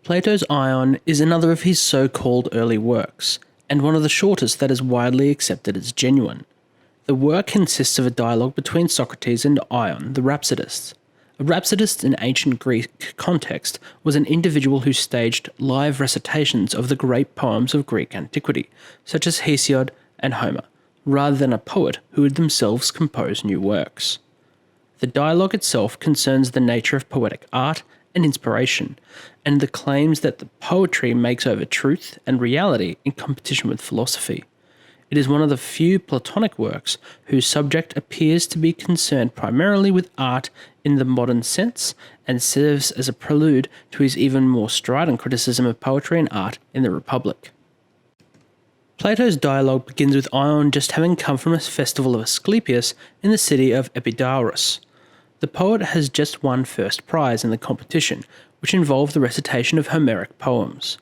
Plato's Ion is another of his so-called early works, and one of the shortest that is widely accepted as genuine. The work consists of a dialogue between Socrates and Ion, the rhapsodist. A rhapsodist in ancient Greek context was an individual who staged live recitations of the great poems of Greek antiquity, such as Hesiod and Homer, rather than a poet who would themselves compose new works. The dialogue itself concerns the nature of poetic art and inspiration, and the claims that the poetry makes over truth and reality in competition with philosophy. It is one of the few Platonic works whose subject appears to be concerned primarily with art in the modern sense and serves as a prelude to his even more strident criticism of poetry and art in the Republic. Plato's dialogue begins with Ion just having come from a festival of Asclepius in the city of Epidaurus. The poet has just won first prize in the competition, which involved the recitation of Homeric poems.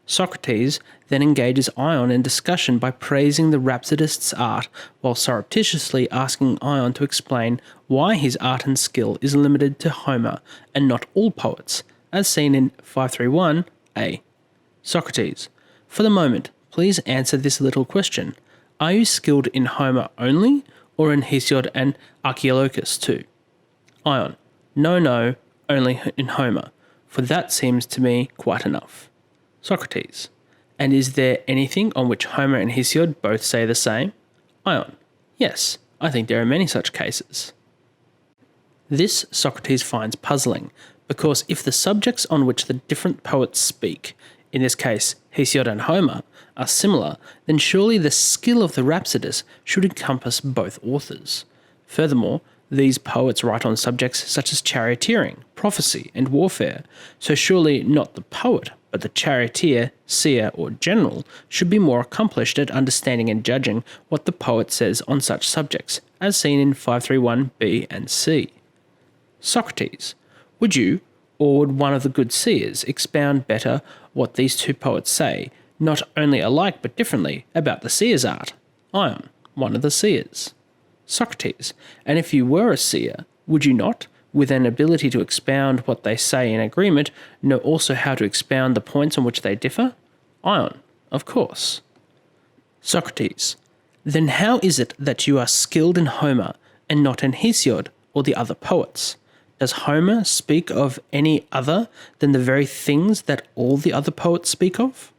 Socrates then engages Ion in discussion by praising the rhapsodist's art while surreptitiously asking Ion to explain why his art and skill is limited to Homer and not all poets, as seen in 531a. Socrates: for the moment, please answer this little question. Are you skilled in Homer only, or in Hesiod and Archilochus too? Ion: no, only in Homer, for that seems to me quite enough. Socrates: and is there anything on which Homer and Hesiod both say the same? Ion: yes, I think there are many such cases. This Socrates finds puzzling, because if the subjects on which the different poets speak, in this case Hesiod and Homer, are similar, then surely the skill of the rhapsodist should encompass both authors. Furthermore, these poets write on subjects such as charioteering, prophecy, and warfare, so surely not the poet, but the charioteer, seer, or general should be more accomplished at understanding and judging what the poet says on such subjects, as seen in 531b and c. Socrates: would you, or would one of the good seers, expound better what these two poets say, not only alike but differently, about the seer's art? Ion: one of the seers. Socrates: and if you were a seer, would you not, with an ability to expound what they say in agreement, know also how to expound the points on which they differ? Ion: of course. Socrates: then how is it that you are skilled in Homer and not in Hesiod or the other poets? Does Homer speak of any other than the very things that all the other poets speak of?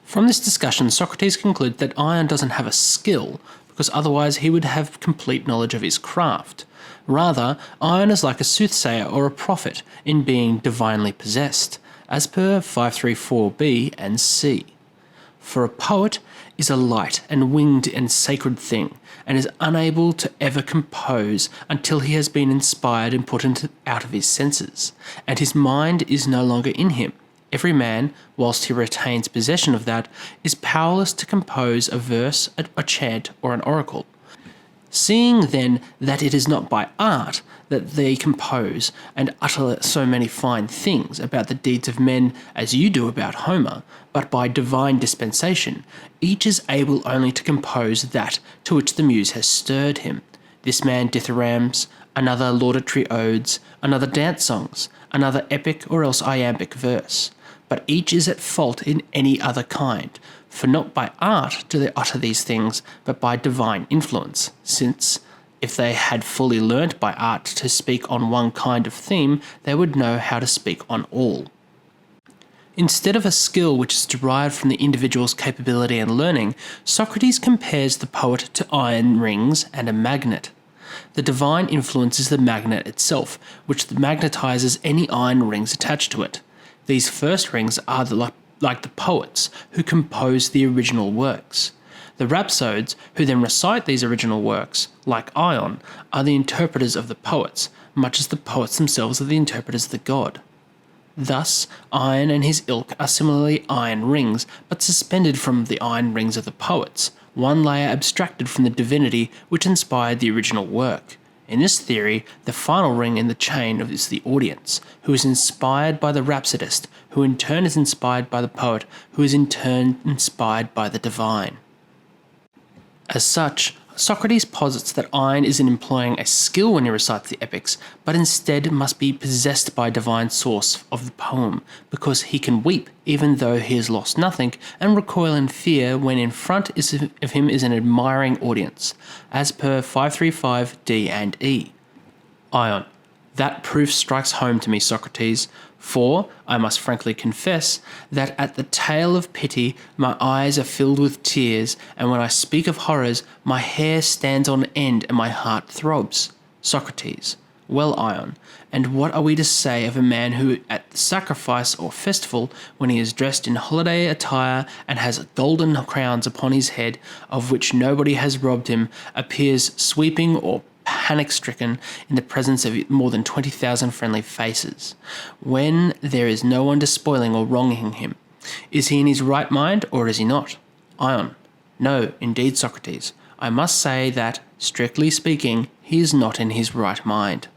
From this discussion, Socrates concludes that Ion doesn't have a skill, because otherwise he would have complete knowledge of his craft. Rather, Ion is like a soothsayer or a prophet in being divinely possessed, as per 534b and c. For a poet is a light and winged and sacred thing, and is unable to ever compose until he has been inspired and put out of his senses, and his mind is no longer in him. Every man, whilst he retains possession of that, is powerless to compose a verse, a chant, or an oracle. Seeing then that it is not by art that they compose and utter so many fine things about the deeds of men as you do about Homer, but by divine dispensation, each is able only to compose that to which the muse has stirred him. This man dithyrambs, another laudatory odes, another dance songs, another epic or else iambic verse. But each is at fault in any other kind, for not by art do they utter these things, but by divine influence, since, if they had fully learnt by art to speak on one kind of theme, they would know how to speak on all. Instead of a skill which is derived from the individual's capability and learning, Socrates compares the poet to iron rings and a magnet. The divine influence is the magnet itself, which magnetizes any iron rings attached to it. These first rings are like the poets who compose the original works. The rhapsodes, who then recite these original works, like Ion, are the interpreters of the poets, much as the poets themselves are the interpreters of the god. Thus, Ion and his ilk are similarly iron rings, but suspended from the iron rings of the poets, one layer abstracted from the divinity which inspired the original work. In this theory, the final ring in the chain is the audience, who is inspired by the rhapsodist, who in turn is inspired by the poet, who is in turn inspired by the divine. As such, Socrates posits that Ion isn't employing a skill when he recites the epics, but instead must be possessed by a divine source of the poem, because he can weep even though he has lost nothing, and recoil in fear when in front of him is an admiring audience, as per 535 D and E. Ion. That proof strikes home to me, Socrates, for I must frankly confess that at the tale of pity my eyes are filled with tears, and when I speak of horrors my hair stands on end and my heart throbs. Socrates. Well, Ion, and what are we to say of a man who at the sacrifice or festival, when he is dressed in holiday attire and has golden crowns upon his head, of which nobody has robbed him, appears sweeping or panic-stricken in the presence of more than 20,000 friendly faces, when there is no one despoiling or wronging him? Is he in his right mind, or is he not? Ion. No, indeed, Socrates. I must say that, strictly speaking, he is not in his right mind.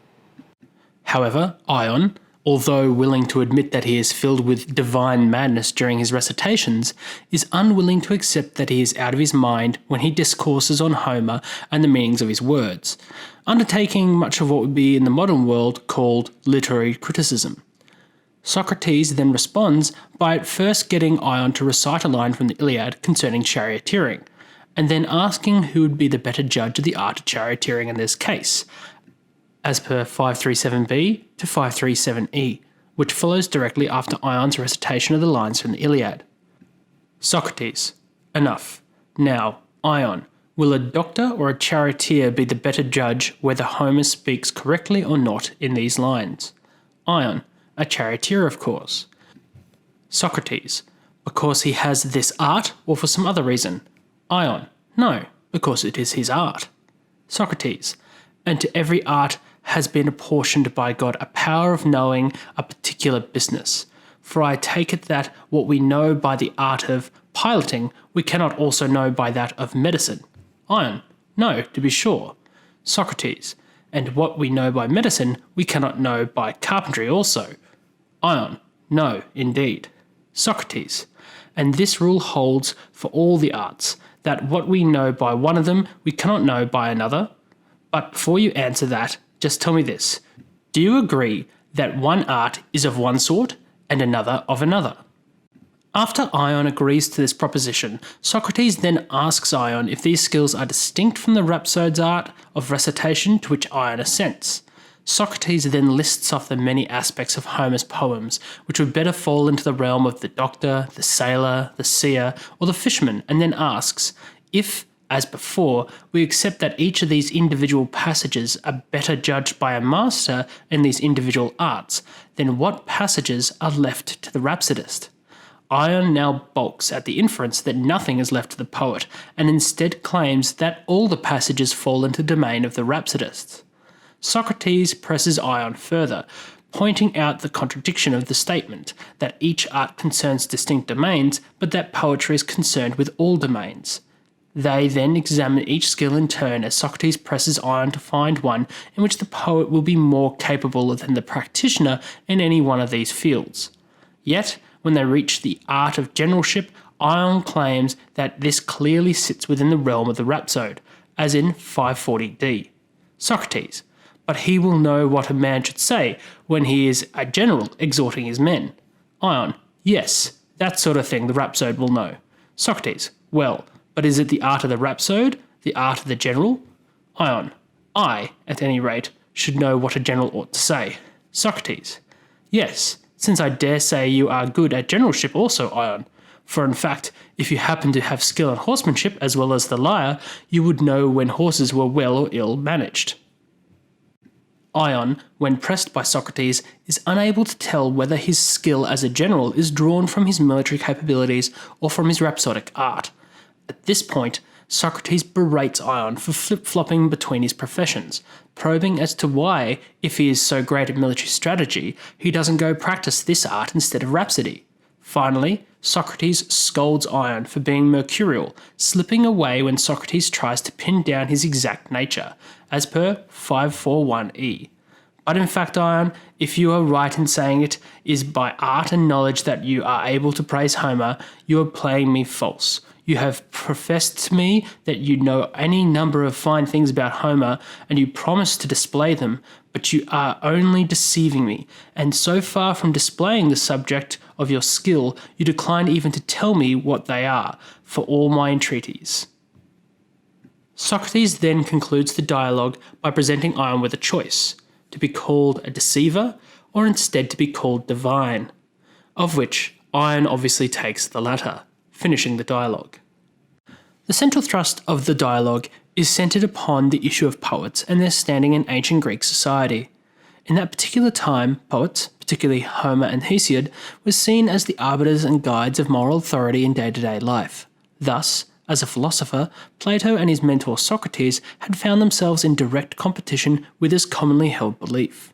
However, Ion, although willing to admit that he is filled with divine madness during his recitations, is unwilling to accept that he is out of his mind when he discourses on Homer and the meanings of his words, undertaking much of what would be in the modern world called literary criticism. Socrates then responds by at first getting Ion to recite a line from the Iliad concerning charioteering, and then asking who would be the better judge of the art of charioteering in this case, as per 537b to 537e, which follows directly after Ion's recitation of the lines from the Iliad. Socrates. Enough. Now, Ion, will a doctor or a charioteer be the better judge whether Homer speaks correctly or not in these lines? Ion. A charioteer, of course. Socrates. Because he has this art, or for some other reason? Ion. No, because it is his art. Socrates. And to every art has been apportioned by God a power of knowing a particular business. For I take it that what we know by the art of piloting, we cannot also know by that of medicine. Ion. No, to be sure. Socrates. And what we know by medicine, we cannot know by carpentry also. Ion. No, indeed. Socrates. And this rule holds for all the arts, that what we know by one of them, we cannot know by another. But before you answer that, just tell me this. Do you agree that one art is of one sort and another of another? After Ion agrees to this proposition, Socrates then asks Ion if these skills are distinct from the rhapsode's art of recitation, to which Ion assents. Socrates then lists off the many aspects of Homer's poems, which would better fall into the realm of the doctor, the sailor, the seer, or the fisherman, and then asks, if, as before, we accept that each of these individual passages are better judged by a master in these individual arts, then what passages are left to the rhapsodist? Ion now balks at the inference that nothing is left to the poet, and instead claims that all the passages fall into the domain of the rhapsodists. Socrates presses Ion further, pointing out the contradiction of the statement that each art concerns distinct domains, but that poetry is concerned with all domains. They then examine each skill in turn as Socrates presses Ion to find one in which the poet will be more capable than the practitioner in any one of these fields. Yet, when they reach the art of generalship, Ion claims that this clearly sits within the realm of the rhapsode, as in 540d. Socrates. But he will know what a man should say when he is a general exhorting his men. Ion. Yes, that sort of thing the rhapsode will know. Socrates. Well, but is it the art of the rhapsode, the art of the general? Ion. I, at any rate, should know what a general ought to say. Socrates. Yes, since I dare say you are good at generalship also, Ion. For in fact, if you happen to have skill in horsemanship as well as the lyre, you would know when horses were well or ill managed. Ion, when pressed by Socrates, is unable to tell whether his skill as a general is drawn from his military capabilities or from his rhapsodic art. At this point, Socrates berates Ion for flip-flopping between his professions, probing as to why, if he is so great at military strategy, he doesn't go practice this art instead of rhapsody. Finally, Socrates scolds Ion for being mercurial, slipping away when Socrates tries to pin down his exact nature, as per 541e. But in fact, Ion, if you are right in saying it is by art and knowledge that you are able to praise Homer, you are playing me false. You have professed to me that you know any number of fine things about Homer, and you promise to display them, but you are only deceiving me, and so far from displaying the subject of your skill, you decline even to tell me what they are, for all my entreaties. Socrates then concludes the dialogue by presenting Ion with a choice, to be called a deceiver, or instead to be called divine, of which Ion obviously takes the latter, finishing the dialogue. The central thrust of the dialogue is centred upon the issue of poets and their standing in ancient Greek society. In that particular time, poets, particularly Homer and Hesiod, were seen as the arbiters and guides of moral authority in day-to-day life. Thus, as a philosopher, Plato and his mentor Socrates had found themselves in direct competition with this commonly held belief.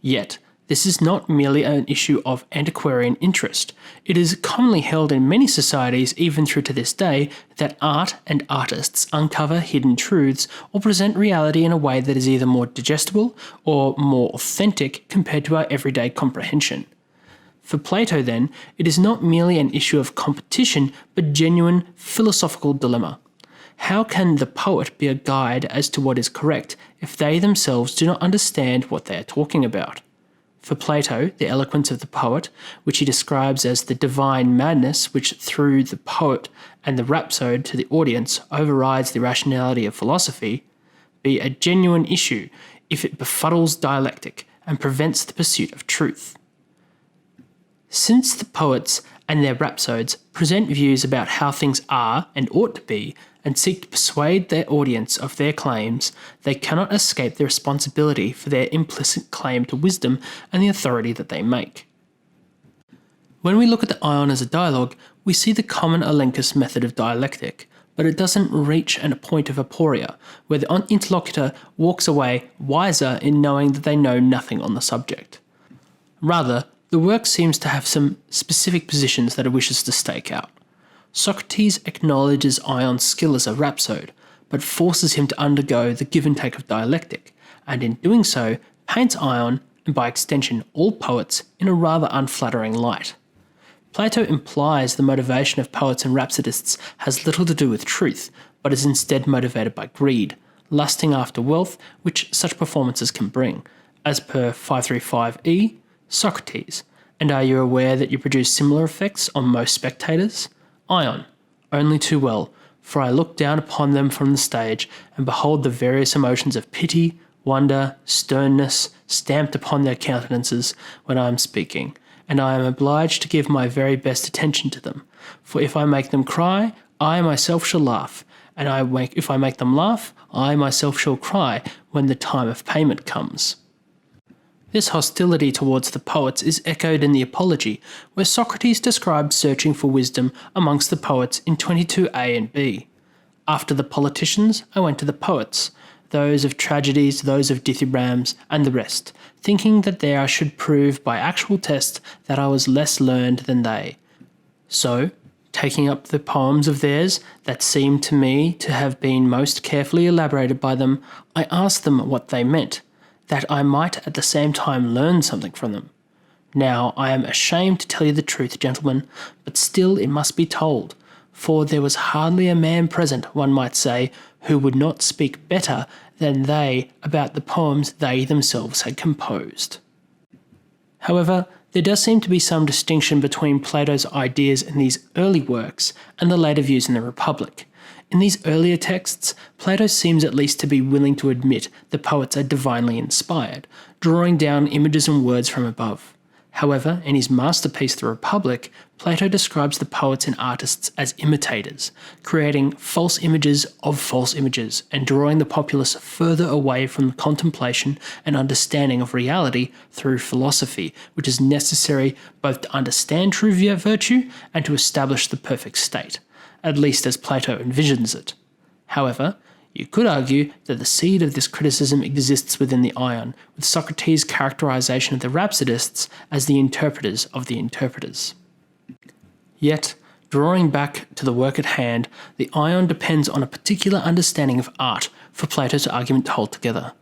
Yet, this is not merely an issue of antiquarian interest. It is commonly held in many societies, even through to this day, that art and artists uncover hidden truths or present reality in a way that is either more digestible or more authentic compared to our everyday comprehension. For Plato, then, it is not merely an issue of competition, but genuine philosophical dilemma. How can the poet be a guide as to what is correct if they themselves do not understand what they are talking about? For Plato, the eloquence of the poet, which he describes as the divine madness which through the poet and the rhapsode to the audience overrides the rationality of philosophy, be a genuine issue if it befuddles dialectic and prevents the pursuit of truth. Since the poets and their rhapsodes present views about how things are and ought to be, and seek to persuade their audience of their claims, they cannot escape the responsibility for their implicit claim to wisdom and the authority that they make. When we look at the Ion as a dialogue, we see the common elenchus method of dialectic, but it doesn't reach a point of aporia, where the interlocutor walks away wiser in knowing that they know nothing on the subject. Rather, the work seems to have some specific positions that it wishes to stake out. Socrates acknowledges Ion's skill as a rhapsode, but forces him to undergo the give and take of dialectic, and in doing so, paints Ion, and by extension all poets, in a rather unflattering light. Plato implies the motivation of poets and rhapsodists has little to do with truth, but is instead motivated by greed, lusting after wealth which such performances can bring, as per 535e, Socrates. And are you aware that you produce similar effects on most spectators? Ion, only too well, for I look down upon them from the stage and behold the various emotions of pity, wonder, sternness stamped upon their countenances when I am speaking, and I am obliged to give my very best attention to them, for if I make them cry, I myself shall laugh, and if I make them laugh, I myself shall cry when the time of payment comes. This hostility towards the poets is echoed in the Apology, where Socrates describes searching for wisdom amongst the poets in 22a and b. After the politicians, I went to the poets, those of tragedies, those of dithyrambs, and the rest, thinking that there I should prove by actual test that I was less learned than they. So, taking up the poems of theirs that seemed to me to have been most carefully elaborated by them, I asked them what they meant, that I might at the same time learn something from them. Now I am ashamed to tell you the truth, gentlemen, but still it must be told, for there was hardly a man present, one might say, who would not speak better than they about the poems they themselves had composed. However, there does seem to be some distinction between Plato's ideas in these early works and the later views in the Republic. In these earlier texts, Plato seems at least to be willing to admit the poets are divinely inspired, drawing down images and words from above. However, in his masterpiece The Republic, Plato describes the poets and artists as imitators, creating false images of false images and drawing the populace further away from the contemplation and understanding of reality through philosophy, which is necessary both to understand true virtue and to establish the perfect state, at least as Plato envisions it. However, you could argue that the seed of this criticism exists within the Ion, with Socrates' characterization of the rhapsodists as the interpreters of the interpreters. Yet, drawing back to the work at hand, the Ion depends on a particular understanding of art for Plato's argument to hold together.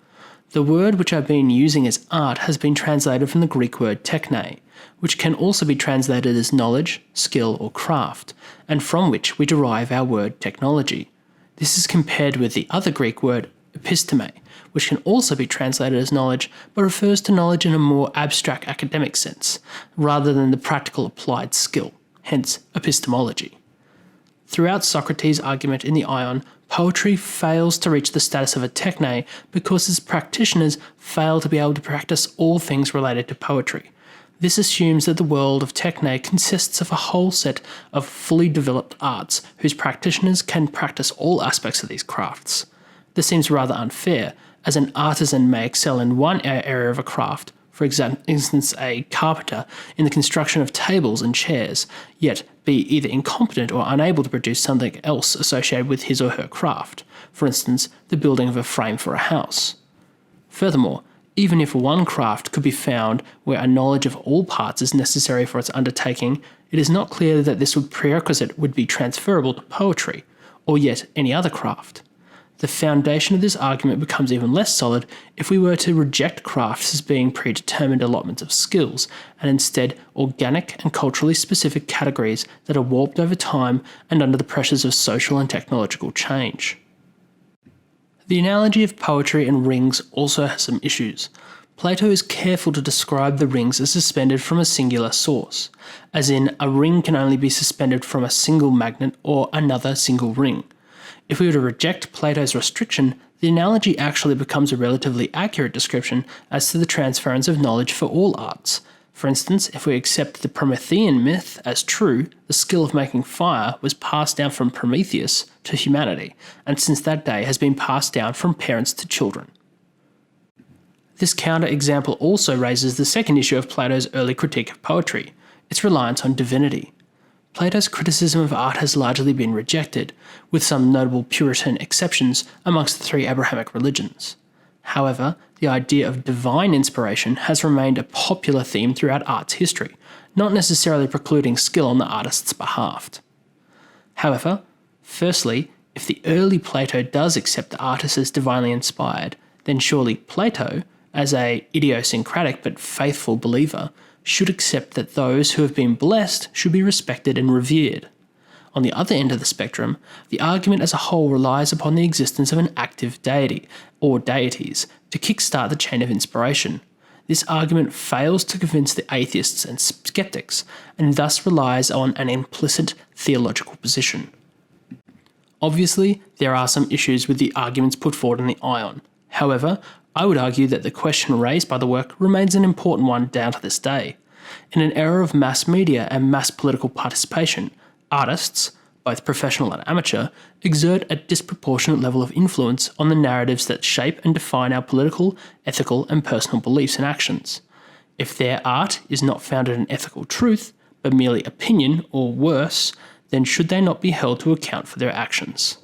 The word which I've been using as art has been translated from the Greek word techne, which can also be translated as knowledge, skill, or craft, and from which we derive our word technology. This is compared with the other Greek word episteme, which can also be translated as knowledge, but refers to knowledge in a more abstract academic sense, rather than the practical applied skill, hence epistemology. Throughout Socrates' argument in the Ion, poetry fails to reach the status of a techne because its practitioners fail to be able to practice all things related to poetry. This assumes that the world of techne consists of a whole set of fully developed arts whose practitioners can practice all aspects of these crafts. This seems rather unfair, as an artisan may excel in one area of a craft, for instance a carpenter in the construction of tables and chairs, yet be either incompetent or unable to produce something else associated with his or her craft, for instance the building of a frame for a house. Furthermore, even if one craft could be found where a knowledge of all parts is necessary for its undertaking, it is not clear that this prerequisite would be transferable to poetry, or yet any other craft. The foundation of this argument becomes even less solid if we were to reject crafts as being predetermined allotments of skills, and instead organic and culturally specific categories that are warped over time and under the pressures of social and technological change. The analogy of poetry and rings also has some issues. Plato is careful to describe the rings as suspended from a singular source, as in a ring can only be suspended from a single magnet or another single ring. If we were to reject Plato's restriction, the analogy actually becomes a relatively accurate description as to the transference of knowledge for all arts. For instance, if we accept the Promethean myth as true, the skill of making fire was passed down from Prometheus to humanity, and since that day has been passed down from parents to children. This counter-example also raises the second issue of Plato's early critique of poetry, its reliance on divinity. Plato's criticism of art has largely been rejected, with some notable Puritan exceptions amongst the three Abrahamic religions. However, the idea of divine inspiration has remained a popular theme throughout art's history, not necessarily precluding skill on the artist's behalf. However, firstly, if the early Plato does accept the artist as divinely inspired, then surely Plato, as a idiosyncratic but faithful believer, should accept that those who have been blessed should be respected and revered. On the other end of the spectrum, the argument as a whole relies upon the existence of an active deity, or deities, to kickstart the chain of inspiration. This argument fails to convince the atheists and skeptics, and thus relies on an implicit theological position. Obviously, there are some issues with the arguments put forward in the Ion. However, I would argue that the question raised by the work remains an important one down to this day. In an era of mass media and mass political participation, artists, both professional and amateur, exert a disproportionate level of influence on the narratives that shape and define our political, ethical, and personal beliefs and actions. If their art is not founded in ethical truth, but merely opinion or worse, then should they not be held to account for their actions?